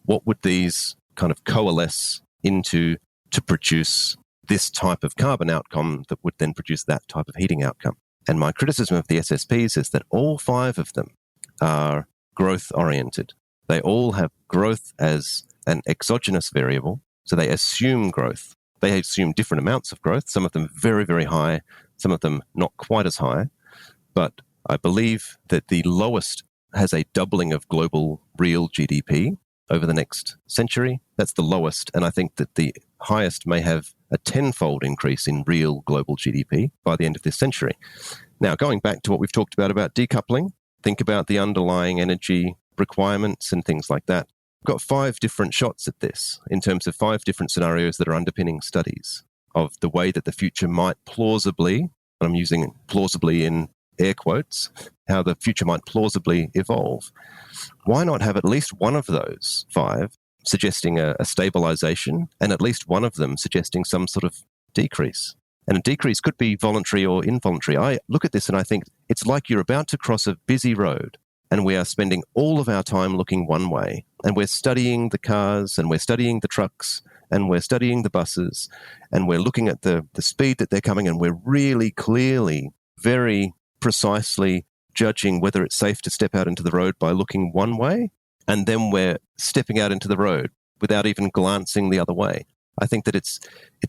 What would these kind of coalesce into to produce this type of carbon outcome that would then produce that type of heating outcome? And my criticism of the SSPs is that all 5 of them are growth-oriented. They all have growth as an exogenous variable, so they assume growth. They assume different amounts of growth, some of them very, very high, some of them not quite as high. But I believe that the lowest has a doubling of global real GDP over the next century. That's the lowest, and I think that the highest may have a 10-fold increase in real global GDP by the end of this century. Now, going back to what we've talked about decoupling, think about the underlying energy requirements and things like that. We've got 5 different shots at this in terms of 5 different scenarios that are underpinning studies of the way that the future might plausibly, and I'm using plausibly in air quotes, how the future might plausibly evolve. Why not have at least one of those 5 suggesting a stabilization and at least one of them suggesting some sort of decrease? And a decrease could be voluntary or involuntary. I look at this and I think it's like you're about to cross a busy road and we are spending all of our time looking one way, and we're studying the cars and we're studying the trucks and we're studying the buses and we're looking at the speed that they're coming, and we're really clearly, very precisely judging whether it's safe to step out into the road by looking one way, and then we're stepping out into the road without even glancing the other way. I think that it's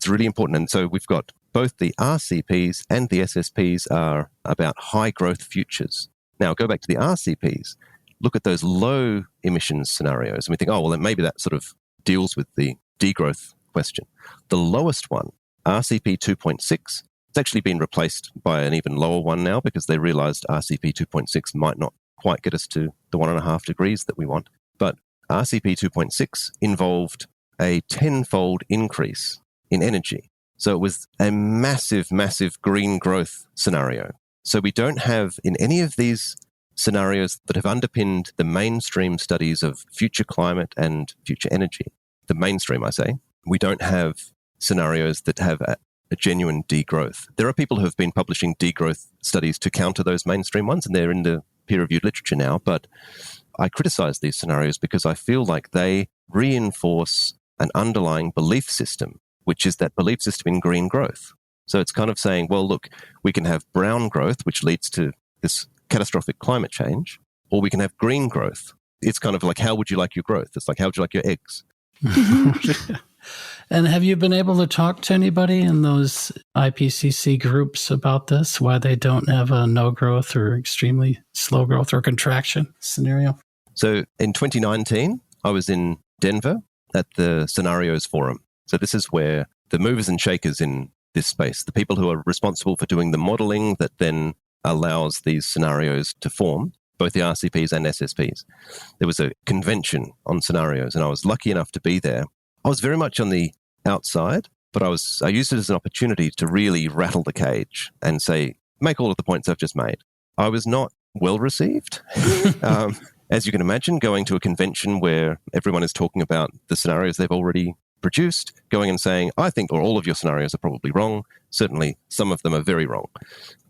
really important. And so we've got both the RCPs and the SSPs are about high growth futures. Now, go back to the RCPs, look at those low emissions scenarios, and we think, oh, well, then maybe that sort of deals with the degrowth question. The lowest one, RCP 2.6, it's actually been replaced by an even lower one now because they realized RCP 2.6 might not quite get us to the 1.5 degrees that we want. But RCP 2.6 involved a 10-fold increase in energy. So it was a massive, massive green growth scenario. So we don't have in any of these scenarios that have underpinned the mainstream studies of future climate and future energy, the mainstream, I say, we don't have scenarios that have a genuine degrowth. There are people who have been publishing degrowth studies to counter those mainstream ones, and they're in the peer-reviewed literature now. But I criticize these scenarios because I feel like they reinforce an underlying belief system, which is that belief system in green growth. So it's kind of saying, well, look, we can have brown growth, which leads to this catastrophic climate change, or we can have green growth. It's kind of like, how would you like your growth? It's like, how would you like your eggs? And have you been able to talk to anybody in those IPCC groups about this, why they don't have a no growth or extremely slow growth or contraction scenario? So in 2019, I was in Denver at the Scenarios Forum. So this is where the movers and shakers in this space, the people who are responsible for doing the modeling that then allows these scenarios to form, both the RCPs and SSPs. There was a convention on scenarios, and I was lucky enough to be there. I was very much on the outside, but I used it as an opportunity to really rattle the cage and say, make all of the points I've just made. I was not well received. As you can imagine, going to a convention where everyone is talking about the scenarios they've already produced, going and saying, I think or all of your scenarios are probably wrong. Certainly, some of them are very wrong.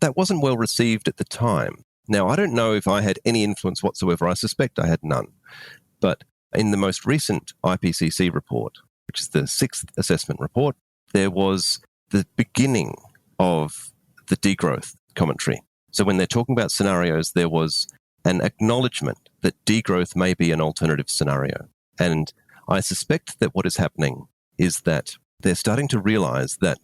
That wasn't well received at the time. Now, I don't know if I had any influence whatsoever. I suspect I had none. But in the most recent IPCC report, which is the 6th assessment report, there was the beginning of the degrowth commentary. So when they're talking about scenarios, there was an acknowledgement that degrowth may be an alternative scenario. And I suspect that what is happening is that they're starting to realize that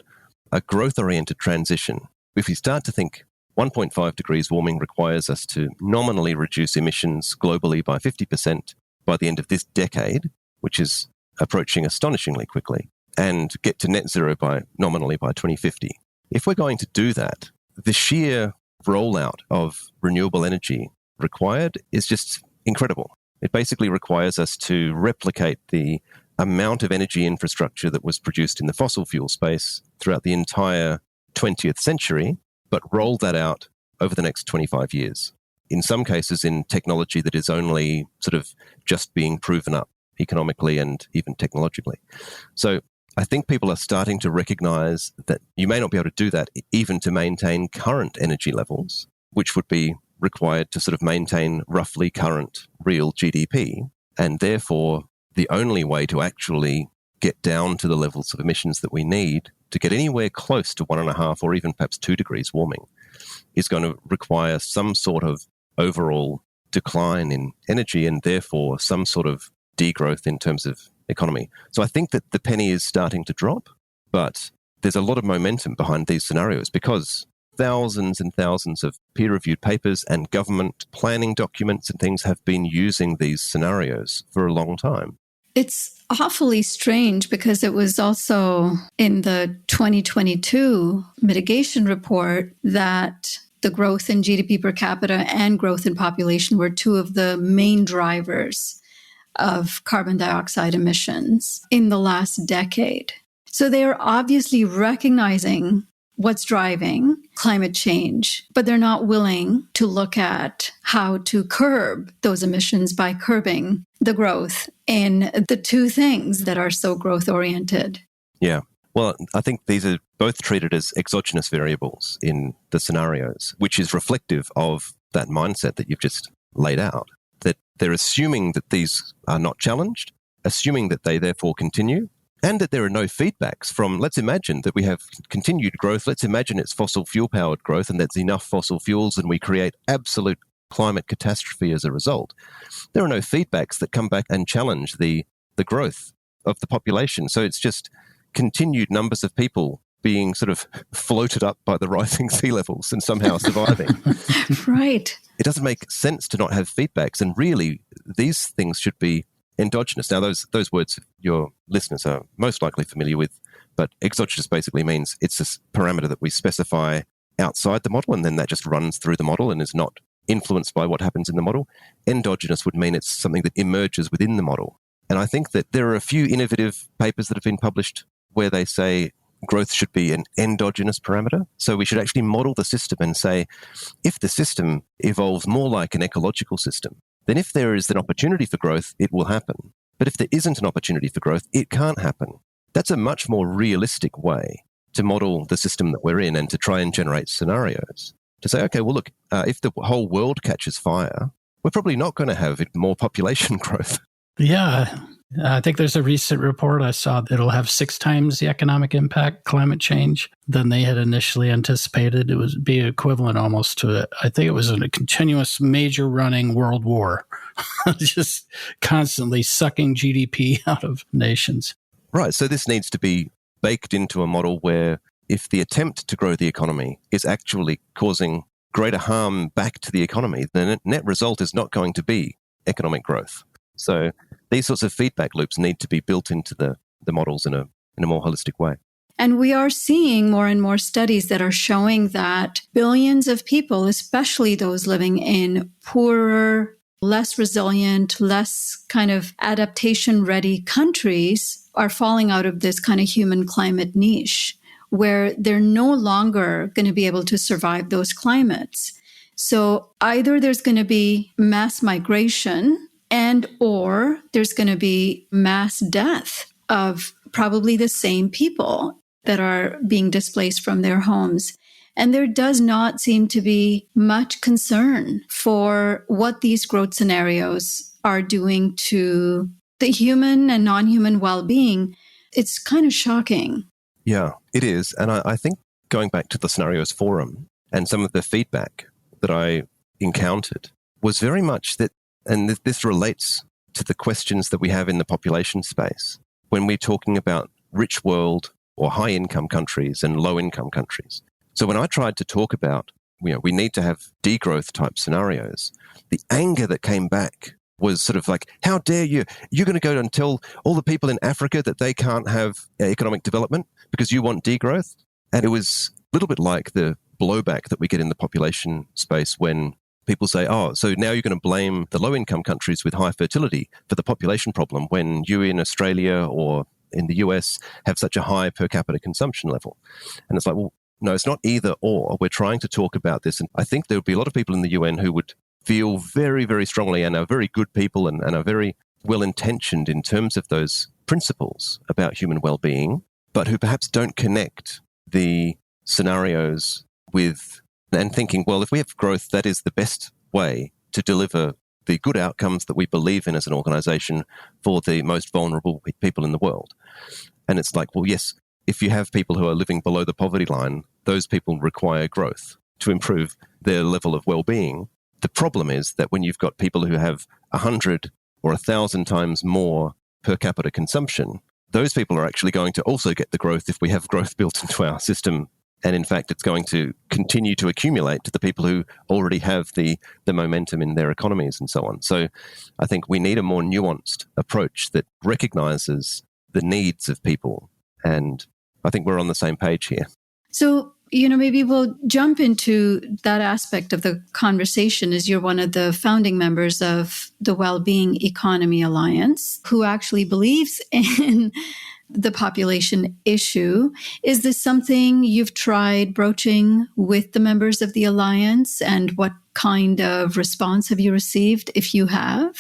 a growth-oriented transition, if we start to think 1.5 degrees warming requires us to nominally reduce emissions globally by 50% by the end of this decade, which is approaching astonishingly quickly, and get to net zero nominally by 2050. If we're going to do that, the sheer rollout of renewable energy required is just incredible. It basically requires us to replicate the amount of energy infrastructure that was produced in the fossil fuel space throughout the entire 20th century, but roll that out over the next 25 years. In some cases, in technology that is only sort of just being proven up economically and even technologically. So I think people are starting to recognize that you may not be able to do that even to maintain current energy levels, which would be required to sort of maintain roughly current real GDP. And therefore, the only way to actually get down to the levels of emissions that we need to get anywhere close to 1.5 or even perhaps 2 degrees warming is going to require some sort of overall decline in energy and therefore some sort of degrowth in terms of economy. So I think that the penny is starting to drop, but there's a lot of momentum behind these scenarios because thousands and thousands of peer-reviewed papers and government planning documents and things have been using these scenarios for a long time. It's awfully strange because it was also in the 2022 mitigation report that the growth in GDP per capita and growth in population were two of the main drivers of carbon dioxide emissions in the last decade. So they are obviously recognizing what's driving climate change, but they're not willing to look at how to curb those emissions by curbing the growth in the two things that are so growth-oriented. Yeah. Well, I think these are both treated as exogenous variables in the scenarios, which is reflective of that mindset that you've just laid out, that they're assuming that these are not challenged, assuming that they therefore continue, and that there are no feedbacks from, let's imagine that we have continued growth, let's imagine it's fossil fuel-powered growth and there's enough fossil fuels and we create absolute climate catastrophe as a result. There are no feedbacks that come back and challenge the growth of the population. So it's just continued numbers of people being sort of floated up by the rising sea levels and somehow surviving. Right. It doesn't make sense to not have feedbacks. And really, these things should be endogenous. Now, those words your listeners are most likely familiar with, but exogenous basically means it's a parameter that we specify outside the model, and then that just runs through the model and is not influenced by what happens in the model. Endogenous would mean it's something that emerges within the model. And I think that there are a few innovative papers that have been published where they say growth should be an endogenous parameter. So we should actually model the system and say, if the system evolves more like an ecological system, then if there is an opportunity for growth, it will happen. But if there isn't an opportunity for growth, it can't happen. That's a much more realistic way to model the system that we're in and to try and generate scenarios. To say, okay, well, look, if the whole world catches fire, we're probably not going to have more population growth. Yeah. I think there's a recent report I saw that it'll have 6 times the economic impact, climate change, than they had initially anticipated. It would be equivalent almost to, I think it was a continuous major running world war, just constantly sucking GDP out of nations. Right. So this needs to be baked into a model where if the attempt to grow the economy is actually causing greater harm back to the economy, the net result is not going to be economic growth. So these sorts of feedback loops need to be built into the models in a more holistic way. And we are seeing more and more studies that are showing that billions of people, especially those living in poorer, less resilient, less kind of adaptation-ready countries, are falling out of this kind of human climate niche, where they're no longer going to be able to survive those climates. So either there's going to be mass migration and or there's going to be mass death of probably the same people that are being displaced from their homes. And there does not seem to be much concern for what these growth scenarios are doing to the human and non-human well-being. It's kind of shocking. Yeah, it is. And I think going back to the Scenarios Forum and some of the feedback that I encountered was very much that, and this relates to the questions that we have in the population space when we're talking about rich world or high-income countries and low-income countries. So when I tried to talk about, we need to have degrowth type scenarios, the anger that came back was sort of like, how dare you? You're going to go and tell all the people in Africa that they can't have economic development because you want degrowth? And it was a little bit like the blowback that we get in the population space when people say, oh, so now you're going to blame the low-income countries with high fertility for the population problem when you in Australia or in the US have such a high per capita consumption level. And it's like, well, no, it's not either or. We're trying to talk about this. And I think there would be a lot of people in the UN who would feel very, very strongly and are very good people and are very well-intentioned in terms of those principles about human well-being, but who perhaps don't connect the scenarios with and thinking, well, if we have growth, that is the best way to deliver the good outcomes that we believe in as an organization for the most vulnerable people in the world. And it's like, well, yes, if you have people who are living below the poverty line, those people require growth to improve their level of well-being. The problem is that when you've got people who have 100 or 1,000 times more per capita consumption, those people are actually going to also get the growth if we have growth built into our system. And in fact, it's going to continue to accumulate to the people who already have the momentum in their economies and so on. So I think we need a more nuanced approach that recognizes the needs of people. And I think we're on the same page here. So, maybe we'll jump into that aspect of the conversation as you're one of the founding members of the Wellbeing Economy Alliance, who actually believes in the population issue. Is this something you've tried broaching with the members of the Alliance? And what kind of response have you received, if you have?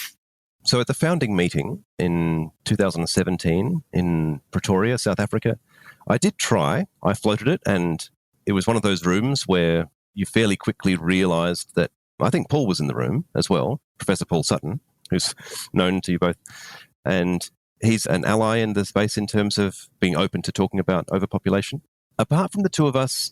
So at the founding meeting in 2017 in Pretoria, South Africa, I did try. I floated it, and it was one of those rooms where you fairly quickly realized that, I think Paul was in the room as well, Professor Paul Sutton, who's known to you both. And he's an ally in the space in terms of being open to talking about overpopulation. Apart from the two of us,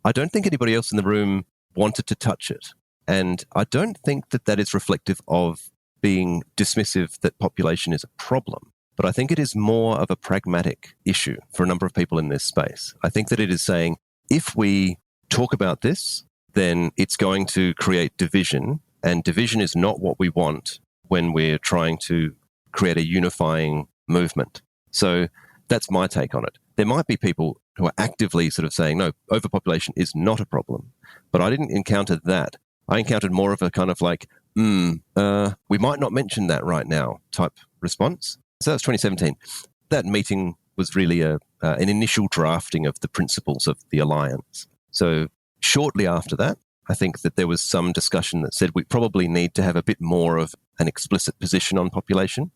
I don't think anybody else in the room wanted to touch it. And I don't think that that is reflective of being dismissive that population is a problem. But I think it is more of a pragmatic issue for a number of people in this space. I think that it is saying, if we talk about this, then it's going to create division. And division is not what we want when we're trying to create a unifying movement. So that's my take on it. There might be people who are actively sort of saying, no, overpopulation is not a problem. But I didn't encounter that. I encountered more of a kind of like, we might not mention that right now type response. So that's 2017. That meeting was really an initial drafting of the principles of the alliance. So shortly after that, I think that there was some discussion that said we probably need to have a bit more of an explicit position on population.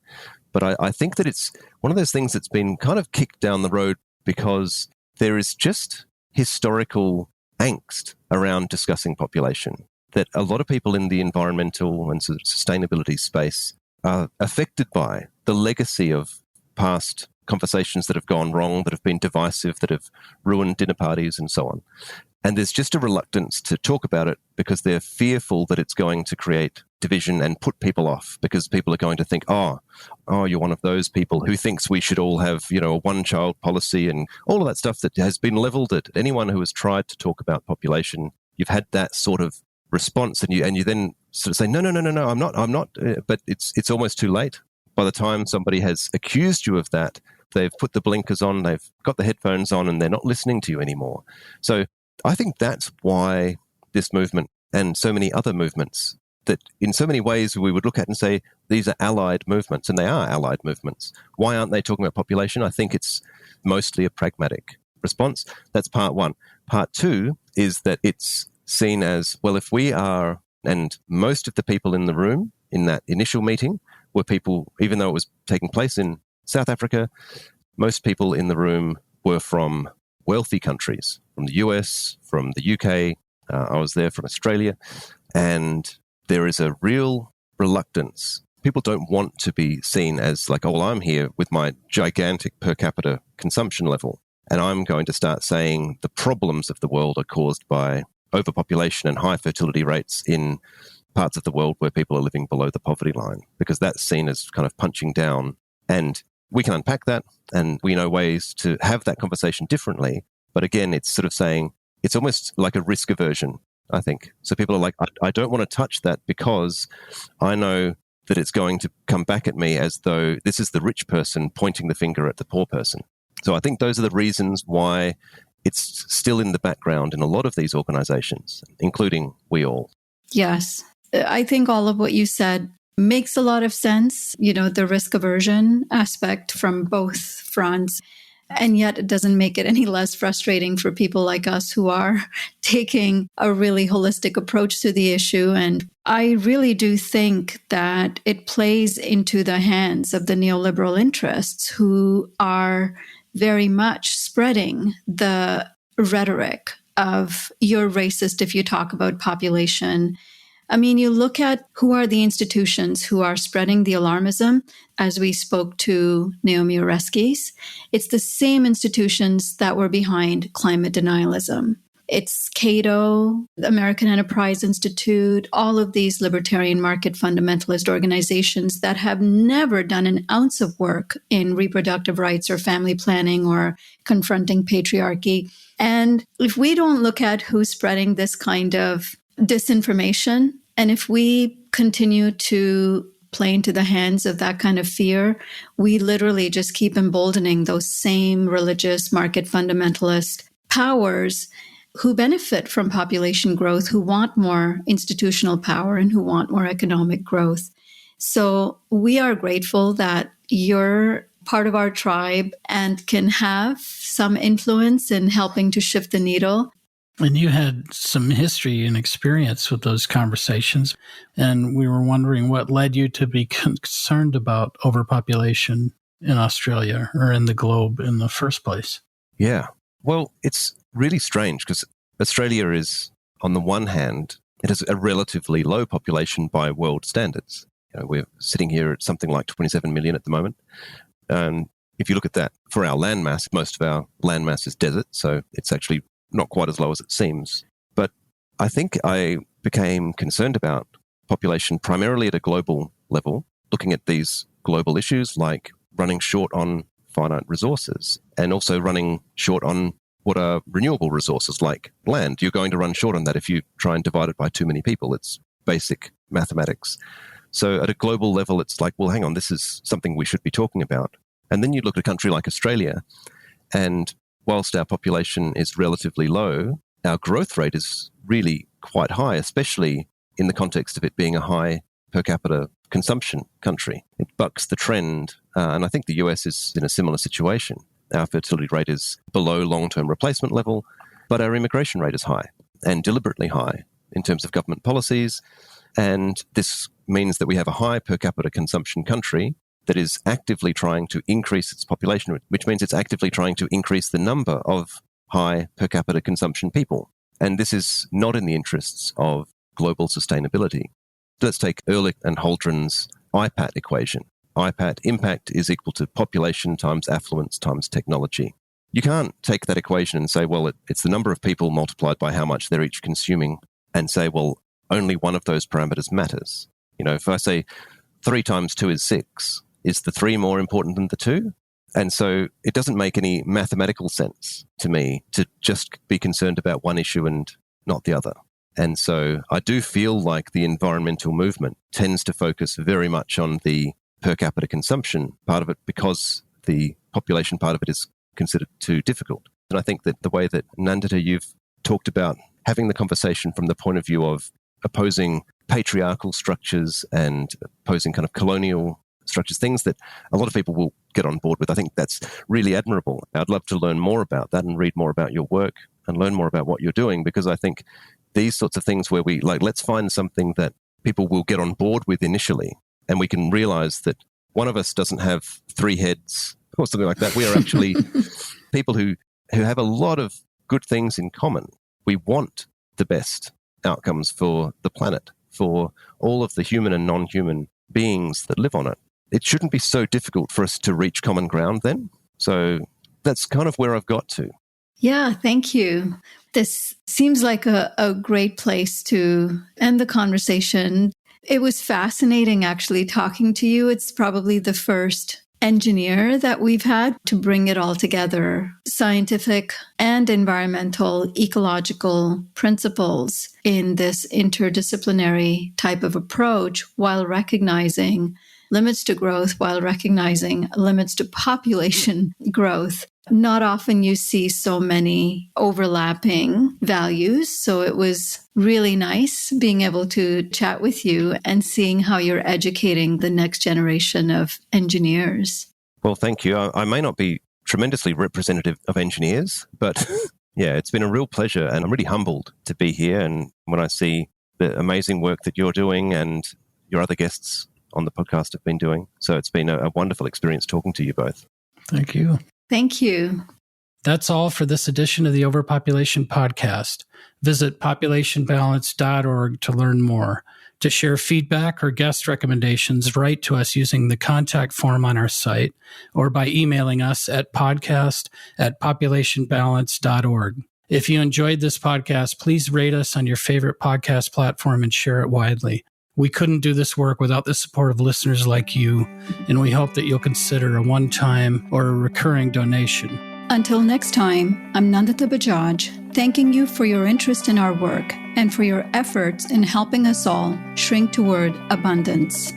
But I think that it's one of those things that's been kind of kicked down the road because there is just historical angst around discussing population, that a lot of people in the environmental and sustainability space are affected by the legacy of past conversations that have gone wrong, that have been divisive, that have ruined dinner parties and so on. And there's just a reluctance to talk about it because they're fearful that it's going to create division and put people off, because people are going to think, oh, you're one of those people who thinks we should all have, a one-child policy and all of that stuff that has been leveled at anyone who has tried to talk about population. You've had that sort of response, and you then sort of say, no, I'm not, but it's almost too late. By the time somebody has accused you of that, they've put the blinkers on, they've got the headphones on, and they're not listening to you anymore. So I think that's why this movement and so many other movements that in so many ways we would look at and say, these are allied movements, and they are allied movements. Why aren't they talking about population? I think it's mostly a pragmatic response. That's part one. Part two is that it's seen as, well, if we are, and most of the people in the room in that initial meeting were people, even though it was taking place in South Africa, most people in the room were from wealthy countries, from the US, from the UK. I was there from Australia. And there is a real reluctance. People don't want to be seen as like, oh, I'm here with my gigantic per capita consumption level, and I'm going to start saying the problems of the world are caused by overpopulation and high fertility rates in parts of the world where people are living below the poverty line, because that's seen as kind of punching down. And we can unpack that, and we know ways to have that conversation differently. But again, it's sort of saying it's almost like a risk aversion, I think. So people are like, I don't want to touch that because I know that it's going to come back at me as though this is the rich person pointing the finger at the poor person. So I think those are the reasons why it's still in the background in a lot of these organizations, including We All. Yes. I think all of what you said makes a lot of sense, the risk aversion aspect from both fronts. And yet it doesn't make it any less frustrating for people like us who are taking a really holistic approach to the issue. And I really do think that it plays into the hands of the neoliberal interests who are very much spreading the rhetoric of you're racist if you talk about population. I mean, you look at who are the institutions who are spreading the alarmism, as we spoke to Naomi Oreskes. It's the same institutions that were behind climate denialism. It's Cato, the American Enterprise Institute, all of these libertarian market fundamentalist organizations that have never done an ounce of work in reproductive rights or family planning or confronting patriarchy. And if we don't look at who's spreading this kind of disinformation, and if we continue to play into the hands of that kind of fear, we literally just keep emboldening those same religious market fundamentalist powers who benefit from population growth, who want more institutional power and who want more economic growth. So we are grateful that you're part of our tribe and can have some influence in helping to shift the needle. And you had some history and experience with those conversations. And we were wondering what led you to be concerned about overpopulation in Australia or in the globe in the first place. Yeah. Well, it's really strange because Australia is, on the one hand, it has a relatively low population by world standards. We're sitting here at something like 27 million at the moment. And if you look at that for our landmass, most of our landmass is desert. So it's actually not quite as low as it seems. But I think I became concerned about population primarily at a global level, looking at these global issues like running short on finite resources and also running short on what are renewable resources like land. You're going to run short on that if you try and divide it by too many people. It's basic mathematics. So at a global level, it's like, well, hang on, this is something we should be talking about. And then you look at a country like Australia, and whilst our population is relatively low, our growth rate is really quite high, especially in the context of it being a high per capita consumption country. It bucks the trend, and I think the US is in a similar situation. Our fertility rate is below long-term replacement level, but our immigration rate is high, and deliberately high in terms of government policies. And this means that we have a high per capita consumption country that is actively trying to increase its population, which means it's actively trying to increase the number of high per capita consumption people. And this is not in the interests of global sustainability. Let's take Ehrlich and Holdren's IPAT equation. IPAT, impact, is equal to population times affluence times technology. You can't take that equation and say, well, it's the number of people multiplied by how much they're each consuming, and say, well, only one of those parameters matters. If I say 3 times 2 is 6, is the 3 more important than the 2? And so it doesn't make any mathematical sense to me to just be concerned about one issue and not the other. And so I do feel like the environmental movement tends to focus very much on the per capita consumption part of it because the population part of it is considered too difficult. And I think that the way that, Nandita, you've talked about having the conversation from the point of view of opposing patriarchal structures and opposing kind of colonial structures, things that a lot of people will get on board with. I think that's really admirable. I'd love to learn more about that and read more about your work and learn more about what you're doing, because I think these sorts of things where we let's find something that people will get on board with initially, and we can realize that one of us doesn't have 3 heads or something like that. We are actually people who have a lot of good things in common. We want the best outcomes for the planet, for all of the human and non-human beings that live on it. It shouldn't be so difficult for us to reach common ground then. So that's kind of where I've got to. Yeah, thank you. This seems like a great place to end the conversation. It was fascinating actually talking to you. It's probably the first engineer that we've had to bring it all together, scientific and environmental, ecological principles in this interdisciplinary type of approach while recognizing limits to growth, while recognizing limits to population growth. Not often you see so many overlapping values. So it was really nice being able to chat with you and seeing how you're educating the next generation of engineers. Well, thank you. I may not be tremendously representative of engineers, but yeah, it's been a real pleasure, and I'm really humbled to be here. And when I see the amazing work that you're doing and your other guests on the podcast have been doing. So it's been a wonderful experience talking to you both. Thank you. Thank you. That's all for this edition of the Overpopulation Podcast. Visit populationbalance.org to learn more. To share feedback or guest recommendations, write to us using the contact form on our site or by emailing us at podcast@populationbalance.org. If you enjoyed this podcast, please rate us on your favorite podcast platform and share it widely. We couldn't do this work without the support of listeners like you, and we hope that you'll consider a one-time or a recurring donation. Until next time, I'm Nandita Bajaj, thanking you for your interest in our work and for your efforts in helping us all shrink toward abundance.